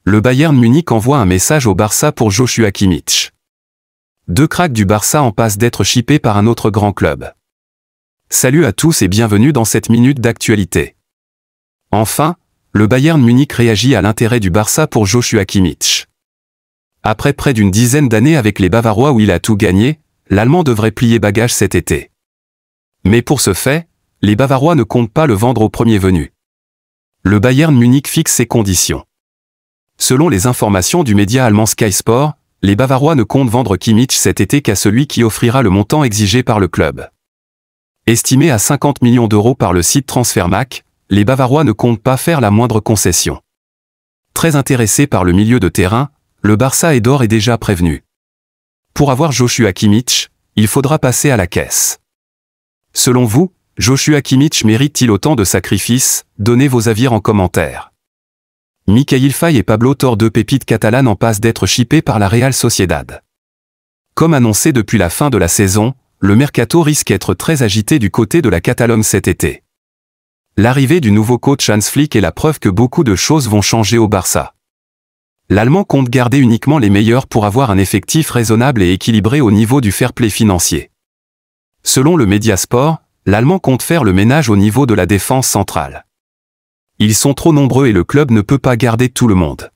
Le Bayern Munich envoie un message au Barça pour Joshua Kimmich. Deux cracks du Barça en passe d'être chippés par un autre grand club. Salut à tous et bienvenue dans cette minute d'actualité. Enfin, le Bayern Munich réagit à l'intérêt du Barça pour Joshua Kimmich. Après près d'une dizaine d'années avec les Bavarois où il a tout gagné, l'Allemand devrait plier bagage cet été. Mais pour ce fait, les Bavarois ne comptent pas le vendre au premier venu. Le Bayern Munich fixe ses conditions. Selon les informations du média allemand Sky Sport, les Bavarois ne comptent vendre Kimmich cet été qu'à celui qui offrira le montant exigé par le club. Estimé à 50 millions d'euros par le site Transfermarkt, les Bavarois ne comptent pas faire la moindre concession. Très intéressé par le milieu de terrain, le Barça est d'ores et déjà prévenu. Pour avoir Joshua Kimmich, il faudra passer à la caisse. Selon vous, Joshua Kimmich mérite-t-il autant de sacrifices? Donnez vos avis en commentaire. Mikayil Faye et Pablo Torre, deux pépites catalanes en passe d'être chippés par la Real Sociedad. Comme annoncé depuis la fin de la saison, le mercato risque d'être très agité du côté de la Catalogne cet été. L'arrivée du nouveau coach Hans Flick est la preuve que beaucoup de choses vont changer au Barça. L'Allemand compte garder uniquement les meilleurs pour avoir un effectif raisonnable et équilibré au niveau du fair play financier. Selon le Mediasport, l'Allemand compte faire le ménage au niveau de la défense centrale. Ils sont trop nombreux et le club ne peut pas garder tout le monde.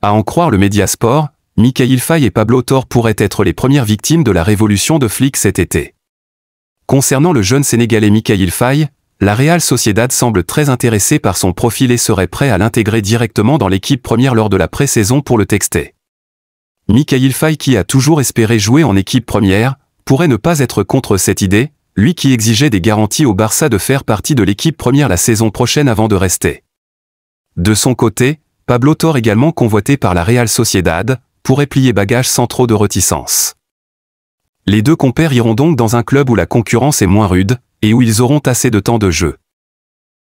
À en croire le Mediasport, Mikayil Faye et Pablo Torre pourraient être les premières victimes de la révolution de Flick cet été. Concernant le jeune Sénégalais Mikayil Faye, la Real Sociedad semble très intéressée par son profil et serait prêt à l'intégrer directement dans l'équipe première lors de la pré-saison pour le texter. Mikayil Faye, qui a toujours espéré jouer en équipe première, pourrait ne pas être contre cette idée, lui qui exigeait des garanties au Barça de faire partie de l'équipe première la saison prochaine avant de rester. De son côté, Pablo Torre, également convoité par la Real Sociedad, pourrait plier bagage sans trop de réticence. Les deux compères iront donc dans un club où la concurrence est moins rude, et où ils auront assez de temps de jeu.